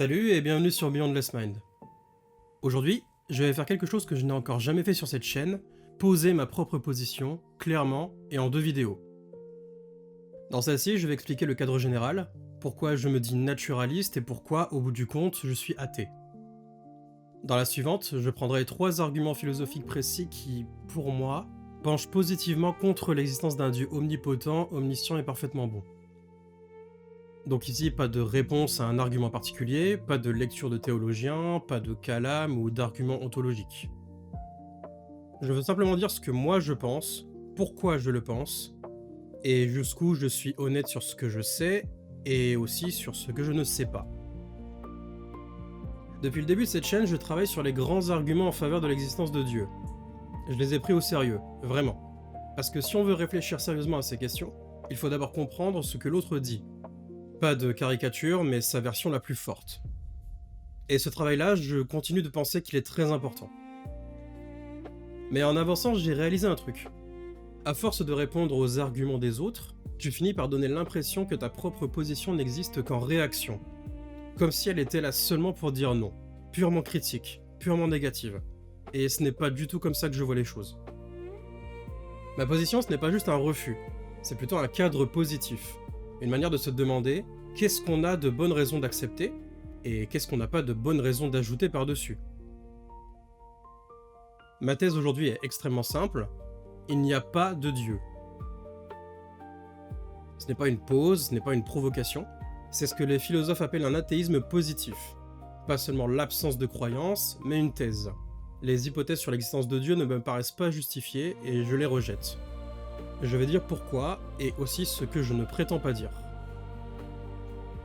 Salut et bienvenue sur Beyondless Mind. Aujourd'hui, je vais faire quelque chose que je n'ai encore jamais fait sur cette chaîne, poser ma propre position, clairement, et en 2 vidéos. Dans celle-ci, je vais expliquer le cadre général, pourquoi je me dis naturaliste et pourquoi, au bout du compte, je suis athée. Dans la suivante, je prendrai 3 arguments philosophiques précis qui, pour moi, penchent positivement contre l'existence d'un dieu omnipotent, omniscient et parfaitement bon. Donc ici, pas de réponse à un argument particulier, pas de lecture de théologien, pas de calame ou d'argument ontologique. Je veux simplement dire ce que moi je pense, pourquoi je le pense, et jusqu'où je suis honnête sur ce que je sais, et aussi sur ce que je ne sais pas. Depuis le début de cette chaîne, je travaille sur les grands arguments en faveur de l'existence de Dieu. Je les ai pris au sérieux, vraiment. Parce que si on veut réfléchir sérieusement à ces questions, il faut d'abord comprendre ce que l'autre dit. Pas de caricature, mais sa version la plus forte. Et ce travail-là, je continue de penser qu'il est très important. Mais en avançant, j'ai réalisé un truc. À force de répondre aux arguments des autres, tu finis par donner l'impression que ta propre position n'existe qu'en réaction. Comme si elle était là seulement pour dire non. Purement critique, purement négative. Et ce n'est pas du tout comme ça que je vois les choses. Ma position, ce n'est pas juste un refus, c'est plutôt un cadre positif. Une manière de se demander qu'est-ce qu'on a de bonnes raisons d'accepter et qu'est-ce qu'on n'a pas de bonnes raisons d'ajouter par-dessus. Ma thèse aujourd'hui est extrêmement simple, il n'y a pas de Dieu. Ce n'est pas une pause, ce n'est pas une provocation, c'est ce que les philosophes appellent un athéisme positif. Pas seulement l'absence de croyance, mais une thèse. Les hypothèses sur l'existence de Dieu ne me paraissent pas justifiées et je les rejette. Je vais dire pourquoi, et aussi ce que je ne prétends pas dire.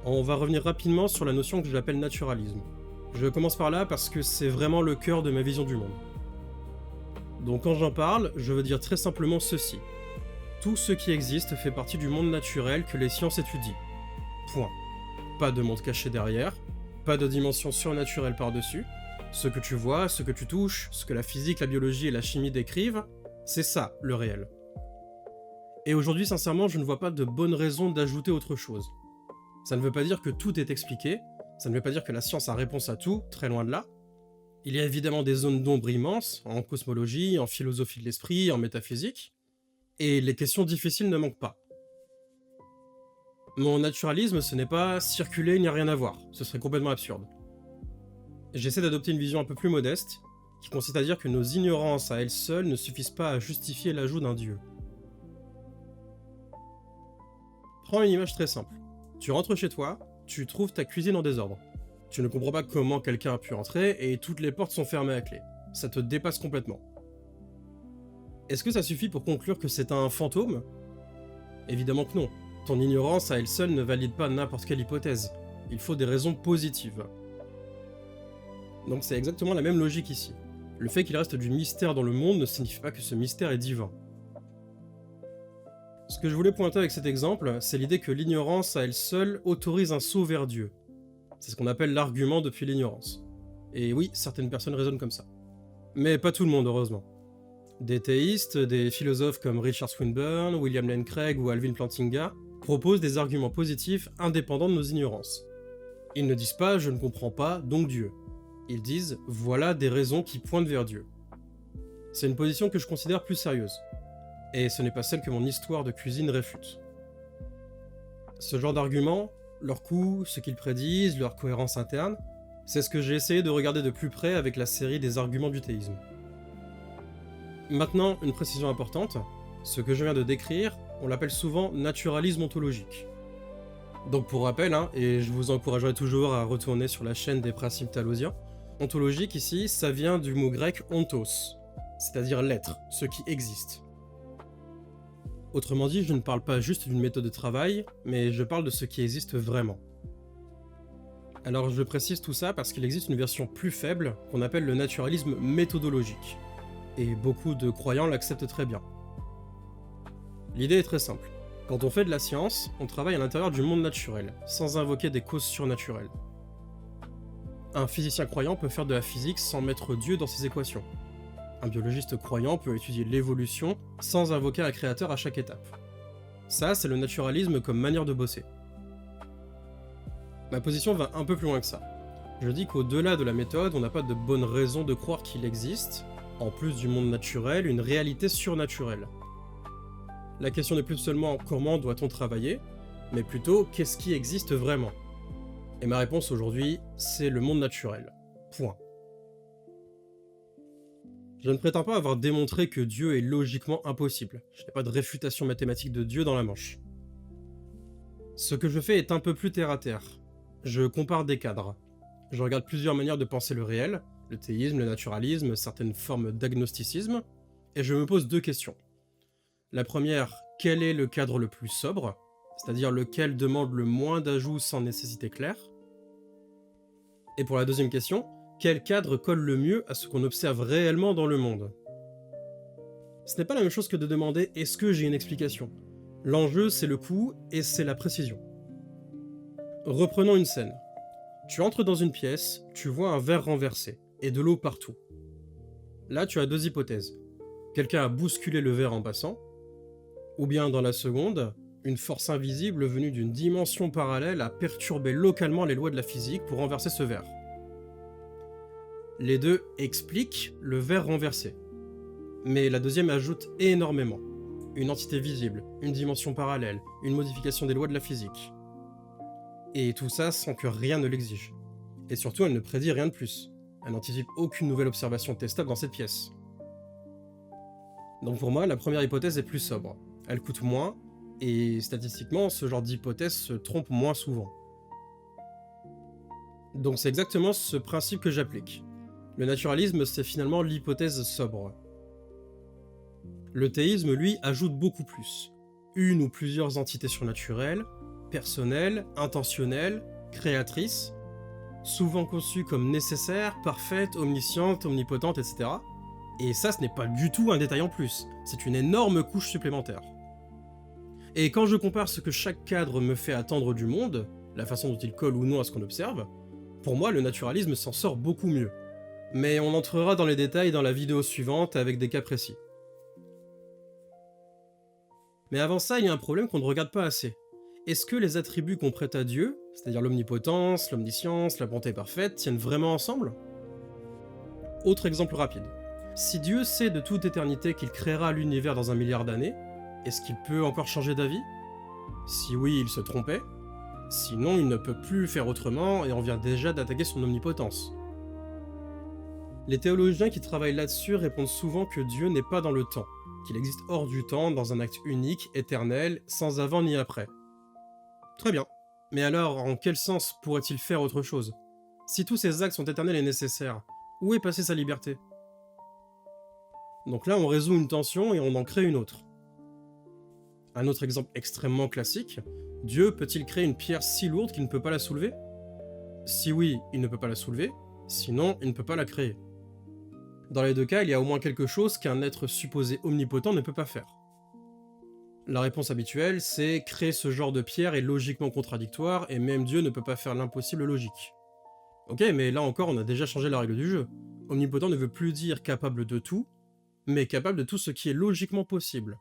On va revenir rapidement sur la notion que j'appelle naturalisme. Je commence par là parce que c'est vraiment le cœur de ma vision du monde. Donc quand j'en parle, je veux dire très simplement ceci. Tout ce qui existe fait partie du monde naturel que les sciences étudient. Point. Pas de monde caché derrière, pas de dimension surnaturelle par-dessus. Ce que tu vois, ce que tu touches, ce que la physique, la biologie et la chimie décrivent, c'est ça, le réel. Et aujourd'hui, sincèrement, je ne vois pas de bonne raison d'ajouter autre chose. Ça ne veut pas dire que tout est expliqué, ça ne veut pas dire que la science a réponse à tout, très loin de là. Il y a évidemment des zones d'ombre immenses, en cosmologie, en philosophie de l'esprit, en métaphysique, et les questions difficiles ne manquent pas. Mon naturalisme, ce n'est pas circuler, il n'y a rien à voir, ce serait complètement absurde. J'essaie d'adopter une vision un peu plus modeste, qui consiste à dire que nos ignorances à elles seules ne suffisent pas à justifier l'ajout d'un dieu. Prends une image très simple. Tu rentres chez toi, tu trouves ta cuisine en désordre. Tu ne comprends pas comment quelqu'un a pu entrer et toutes les portes sont fermées à clé. Ça te dépasse complètement. Est-ce que ça suffit pour conclure que c'est un fantôme ? Évidemment que non. Ton ignorance à elle seule ne valide pas n'importe quelle hypothèse. Il faut des raisons positives. Donc c'est exactement la même logique ici. Le fait qu'il reste du mystère dans le monde ne signifie pas que ce mystère est divin. Ce que je voulais pointer avec cet exemple, c'est l'idée que l'ignorance à elle seule autorise un saut vers Dieu. C'est ce qu'on appelle l'argument depuis l'ignorance. Et oui, certaines personnes raisonnent comme ça. Mais pas tout le monde, heureusement. Des théistes, des philosophes comme Richard Swinburne, William Lane Craig ou Alvin Plantinga proposent des arguments positifs indépendants de nos ignorances. Ils ne disent pas « je ne comprends pas, donc Dieu ». Ils disent « voilà des raisons qui pointent vers Dieu ». C'est une position que je considère plus sérieuse. Et ce n'est pas celle que mon histoire de cuisine réfute. Ce genre d'arguments, leur coût, ce qu'ils prédisent, leur cohérence interne, c'est ce que j'ai essayé de regarder de plus près avec la série des arguments du théisme. Maintenant, une précision importante, ce que je viens de décrire, on l'appelle souvent naturalisme ontologique. Donc pour rappel, et je vous encouragerai toujours à retourner sur la chaîne des principes talosiens, ontologique ici, ça vient du mot grec ontos, c'est-à-dire l'être, ce qui existe. Autrement dit, je ne parle pas juste d'une méthode de travail, mais je parle de ce qui existe vraiment. Alors je précise tout ça parce qu'il existe une version plus faible qu'on appelle le naturalisme méthodologique, et beaucoup de croyants l'acceptent très bien. L'idée est très simple. Quand on fait de la science, on travaille à l'intérieur du monde naturel, sans invoquer des causes surnaturelles. Un physicien croyant peut faire de la physique sans mettre Dieu dans ses équations. Un biologiste croyant peut étudier l'évolution sans invoquer un créateur à chaque étape. Ça, c'est le naturalisme comme manière de bosser. Ma position va un peu plus loin que ça. Je dis qu'au-delà de la méthode, on n'a pas de bonne raison de croire qu'il existe, en plus du monde naturel, une réalité surnaturelle. La question n'est plus seulement comment doit-on travailler, mais plutôt qu'est-ce qui existe vraiment. Et ma réponse aujourd'hui, c'est le monde naturel. Point. Je ne prétends pas avoir démontré que Dieu est logiquement impossible. Je n'ai pas de réfutation mathématique de Dieu dans la manche. Ce que je fais est un peu plus terre à terre. Je compare des cadres. Je regarde plusieurs manières de penser le réel, le théisme, le naturalisme, certaines formes d'agnosticisme, et je me pose deux questions. La première, quel est le cadre le plus sobre, c'est-à-dire lequel demande le moins d'ajouts sans nécessité claire? Et pour la deuxième question, quel cadre colle le mieux à ce qu'on observe réellement dans le monde? Ce n'est pas la même chose que de demander « est-ce que j'ai une explication ?» L'enjeu, c'est le coût et c'est la précision. Reprenons une scène. Tu entres dans une pièce, tu vois un verre renversé, et de l'eau partout. Là, tu as deux hypothèses. Quelqu'un a bousculé le verre en passant, ou bien dans la seconde, une force invisible venue d'une dimension parallèle a perturbé localement les lois de la physique pour renverser ce verre. Les deux expliquent le verre renversé. Mais la deuxième ajoute énormément. Une entité visible, une dimension parallèle, une modification des lois de la physique. Et tout ça sans que rien ne l'exige. Et surtout, elle ne prédit rien de plus. Elle n'anticipe aucune nouvelle observation testable dans cette pièce. Donc pour moi, la première hypothèse est plus sobre. Elle coûte moins, et statistiquement, ce genre d'hypothèse se trompe moins souvent. Donc c'est exactement ce principe que j'applique. Le naturalisme, c'est finalement l'hypothèse sobre. Le théisme, lui, ajoute beaucoup plus. Une ou plusieurs entités surnaturelles, personnelles, intentionnelles, créatrices, souvent conçues comme nécessaires, parfaites, omniscientes, omnipotentes, etc. Et ça, ce n'est pas du tout un détail en plus, c'est une énorme couche supplémentaire. Et quand je compare ce que chaque cadre me fait attendre du monde, la façon dont il colle ou non à ce qu'on observe, pour moi, le naturalisme s'en sort beaucoup mieux. Mais on entrera dans les détails dans la vidéo suivante avec des cas précis. Mais avant ça, il y a un problème qu'on ne regarde pas assez. Est-ce que les attributs qu'on prête à Dieu, c'est-à-dire l'omnipotence, l'omniscience, la bonté parfaite, tiennent vraiment ensemble? Autre exemple rapide. Si Dieu sait de toute éternité qu'il créera l'univers dans 1 milliard d'années, est-ce qu'il peut encore changer d'avis? Si oui, il se trompait. Sinon, il ne peut plus faire autrement et on vient déjà d'attaquer son omnipotence. Les théologiens qui travaillent là-dessus répondent souvent que Dieu n'est pas dans le temps, qu'il existe hors du temps, dans un acte unique, éternel, sans avant ni après. Très bien. Mais alors, en quel sens pourrait-il faire autre chose? Si tous ces actes sont éternels et nécessaires, où est passée sa liberté? Donc là, on résout une tension et on en crée une autre. Un autre exemple extrêmement classique, Dieu peut-il créer une pierre si lourde qu'il ne peut pas la soulever? Si oui, il ne peut pas la soulever, sinon il ne peut pas la créer. Dans les deux cas, il y a au moins quelque chose qu'un être supposé omnipotent ne peut pas faire. La réponse habituelle, c'est créer ce genre de pierre est logiquement contradictoire et même Dieu ne peut pas faire l'impossible logique. Ok, mais là encore, on a déjà changé la règle du jeu. Omnipotent ne veut plus dire capable de tout, mais capable de tout ce qui est logiquement possible.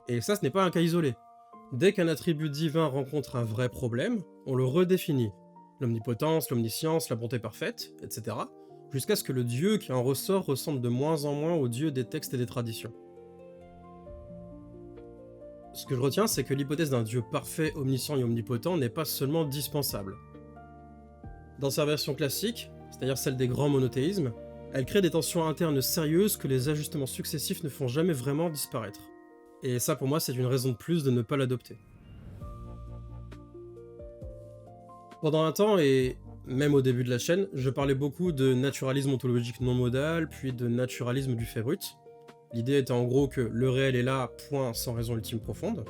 Et ça, ce n'est pas un cas isolé. Dès qu'un attribut divin rencontre un vrai problème, on le redéfinit. L'omnipotence, l'omniscience, la bonté parfaite, etc. Jusqu'à ce que le Dieu qui en ressort ressemble de moins en moins au Dieu des textes et des traditions. Ce que je retiens, c'est que l'hypothèse d'un Dieu parfait, omniscient et omnipotent n'est pas seulement dispensable. Dans sa version classique, c'est-à-dire celle des grands monothéismes, elle crée des tensions internes sérieuses que les ajustements successifs ne font jamais vraiment disparaître. Et ça pour moi c'est une raison de plus de ne pas l'adopter. Pendant un temps, et même au début de la chaîne, je parlais beaucoup de naturalisme ontologique non modal, puis de naturalisme du fait brut. L'idée était en gros que le réel est là, point, sans raison ultime profonde.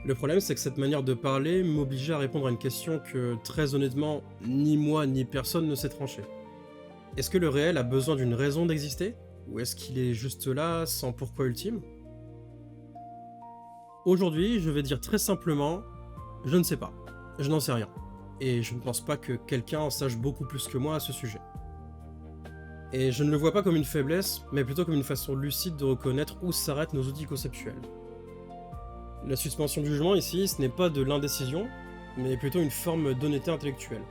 Le problème c'est que cette manière de parler m'obligeait à répondre à une question que, très honnêtement, ni moi ni personne ne sait trancher. Est-ce que le réel a besoin d'une raison d'exister? Ou est-ce qu'il est juste là, sans pourquoi ultime? Aujourd'hui, je vais dire très simplement, je ne sais pas, je n'en sais rien, et je ne pense pas que quelqu'un en sache beaucoup plus que moi à ce sujet. Et je ne le vois pas comme une faiblesse, mais plutôt comme une façon lucide de reconnaître où s'arrêtent nos outils conceptuels. La suspension du jugement ici, ce n'est pas de l'indécision, mais plutôt une forme d'honnêteté intellectuelle.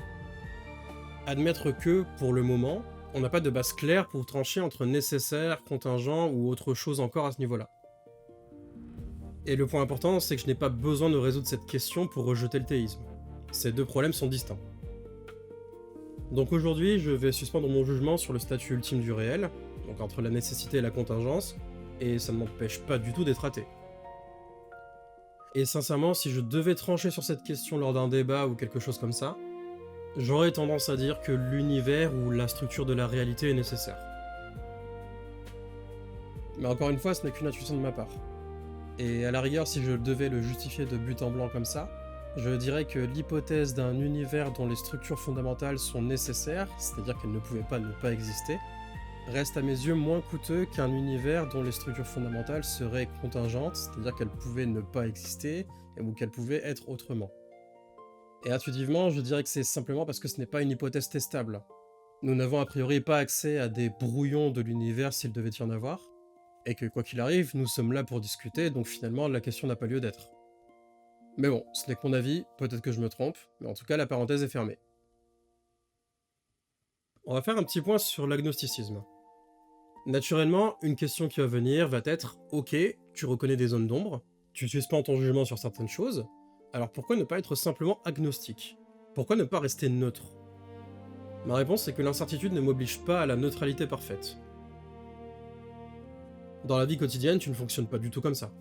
Admettre que, pour le moment, on n'a pas de base claire pour trancher entre nécessaire, contingent ou autre chose encore à ce niveau-là. Et le point important, c'est que je n'ai pas besoin de résoudre cette question pour rejeter le théisme. Ces deux problèmes sont distincts. Donc aujourd'hui, je vais suspendre mon jugement sur le statut ultime du réel, donc entre la nécessité et la contingence, et ça ne m'empêche pas du tout d'être athée. Et sincèrement, si je devais trancher sur cette question lors d'un débat ou quelque chose comme ça, j'aurais tendance à dire que l'univers ou la structure de la réalité est nécessaire. Mais encore une fois, ce n'est qu'une intuition de ma part. Et à la rigueur, si je devais le justifier de but en blanc comme ça, je dirais que l'hypothèse d'un univers dont les structures fondamentales sont nécessaires, c'est-à-dire qu'elles ne pouvaient pas ne pas exister, reste à mes yeux moins coûteux qu'un univers dont les structures fondamentales seraient contingentes, c'est-à-dire qu'elles pouvaient ne pas exister, ou qu'elles pouvaient être autrement. Et intuitivement, je dirais que c'est simplement parce que ce n'est pas une hypothèse testable. Nous n'avons a priori pas accès à des brouillons de l'univers s'il devait y en avoir, et que quoi qu'il arrive, nous sommes là pour discuter, donc finalement la question n'a pas lieu d'être. Mais bon, ce n'est que mon avis, peut-être que je me trompe, mais en tout cas la parenthèse est fermée. On va faire un petit point sur l'agnosticisme. Naturellement, une question qui va venir va être « Ok, tu reconnais des zones d'ombre, tu suspends ton jugement sur certaines choses, alors pourquoi ne pas être simplement agnostique? Pourquoi ne pas rester neutre ?» Ma réponse est que l'incertitude ne m'oblige pas à la neutralité parfaite. Dans la vie quotidienne, tu ne fonctionnes pas du tout comme ça.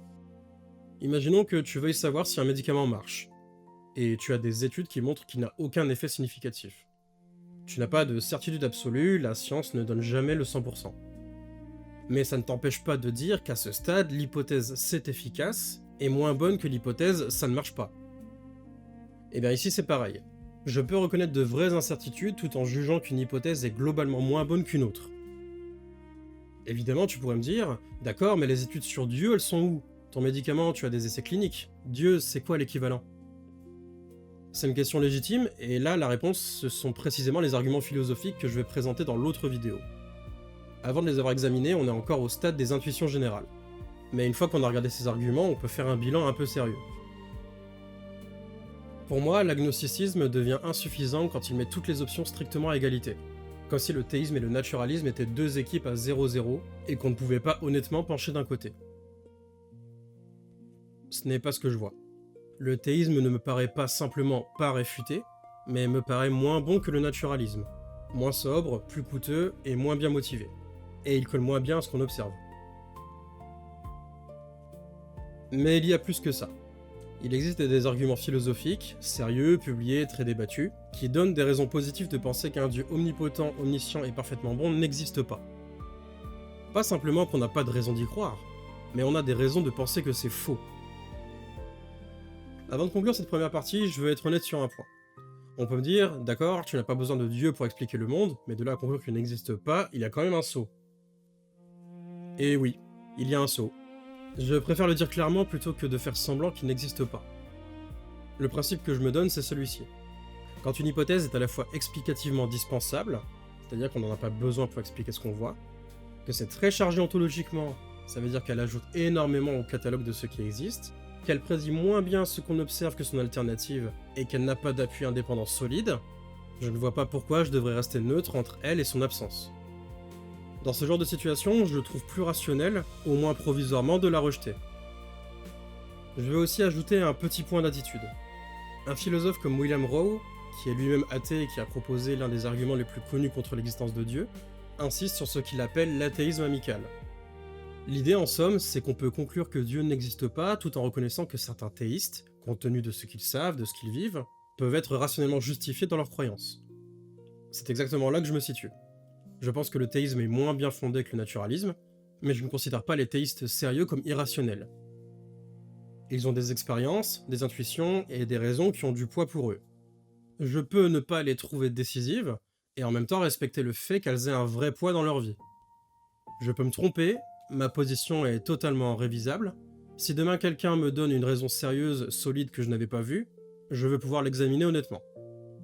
Imaginons que tu veuilles savoir si un médicament marche, et tu as des études qui montrent qu'il n'a aucun effet significatif. Tu n'as pas de certitude absolue, la science ne donne jamais le 100%. Mais ça ne t'empêche pas de dire qu'à ce stade, l'hypothèse c'est efficace est moins bonne que l'hypothèse ça ne marche pas. Et bien ici c'est pareil. Je peux reconnaître de vraies incertitudes tout en jugeant qu'une hypothèse est globalement moins bonne qu'une autre. Évidemment tu pourrais me dire, d'accord mais les études sur Dieu elles sont où? Ton médicament tu as des essais cliniques, Dieu c'est quoi l'équivalent? C'est une question légitime et là la réponse ce sont précisément les arguments philosophiques que je vais présenter dans l'autre vidéo. Avant de les avoir examinés, on est encore au stade des intuitions générales. Mais une fois qu'on a regardé ces arguments, on peut faire un bilan un peu sérieux. Pour moi, l'agnosticisme devient insuffisant quand il met toutes les options strictement à égalité. Comme si le théisme et le naturalisme étaient deux équipes à 0-0 et qu'on ne pouvait pas honnêtement pencher d'un côté. Ce n'est pas ce que je vois. Le théisme ne me paraît pas simplement pas réfuté, mais me paraît moins bon que le naturalisme. Moins sobre, plus coûteux et moins bien motivé. Et il colle moins bien à ce qu'on observe. Mais il y a plus que ça. Il existe des arguments philosophiques, sérieux, publiés, très débattus, qui donnent des raisons positives de penser qu'un dieu omnipotent, omniscient et parfaitement bon n'existe pas. Pas simplement qu'on n'a pas de raison d'y croire, mais on a des raisons de penser que c'est faux. Avant de conclure cette première partie, je veux être honnête sur un point. On peut me dire, d'accord, tu n'as pas besoin de Dieu pour expliquer le monde, mais de là à conclure qu'il n'existe pas, il y a quand même un saut. Et oui, il y a un saut. Je préfère le dire clairement plutôt que de faire semblant qu'il n'existe pas. Le principe que je me donne, c'est celui-ci. Quand une hypothèse est à la fois explicativement dispensable, c'est-à-dire qu'on n'en a pas besoin pour expliquer ce qu'on voit, que c'est très chargé ontologiquement, ça veut dire qu'elle ajoute énormément au catalogue de ce qui existe, qu'elle prédit moins bien ce qu'on observe que son alternative, et qu'elle n'a pas d'appui indépendant solide, je ne vois pas pourquoi je devrais rester neutre entre elle et son absence. Dans ce genre de situation, je trouve plus rationnel, au moins provisoirement, de la rejeter. Je veux aussi ajouter un petit point d'attitude. Un philosophe comme William Rowe, qui est lui-même athée et qui a proposé l'un des arguments les plus connus contre l'existence de Dieu, insiste sur ce qu'il appelle l'athéisme amical. L'idée en somme, c'est qu'on peut conclure que Dieu n'existe pas tout en reconnaissant que certains théistes, compte tenu de ce qu'ils savent, de ce qu'ils vivent, peuvent être rationnellement justifiés dans leurs croyances. C'est exactement là que je me situe. Je pense que le théisme est moins bien fondé que le naturalisme, mais je ne considère pas les théistes sérieux comme irrationnels. Ils ont des expériences, des intuitions et des raisons qui ont du poids pour eux. Je peux ne pas les trouver décisives, et en même temps respecter le fait qu'elles aient un vrai poids dans leur vie. Je peux me tromper, ma position est totalement révisable. Si demain quelqu'un me donne une raison sérieuse, solide que je n'avais pas vue, je veux pouvoir l'examiner honnêtement,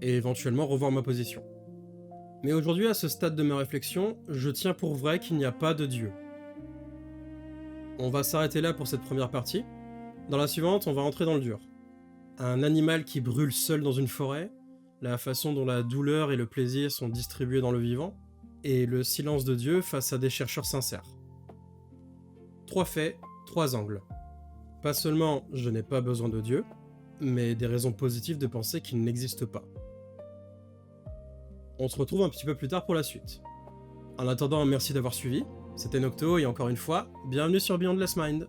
et éventuellement revoir ma position. Mais aujourd'hui, à ce stade de ma réflexion, je tiens pour vrai qu'il n'y a pas de Dieu. On va s'arrêter là pour cette première partie. Dans la suivante, on va entrer dans le dur. Un animal qui brûle seul dans une forêt, la façon dont la douleur et le plaisir sont distribués dans le vivant, et le silence de Dieu face à des chercheurs sincères. 3 faits, 3 angles. Pas seulement je n'ai pas besoin de Dieu, mais des raisons positives de penser qu'il n'existe pas. On se retrouve un petit peu plus tard pour la suite. En attendant, merci d'avoir suivi, c'était Nocto et encore une fois, bienvenue sur Beyond Less Mind.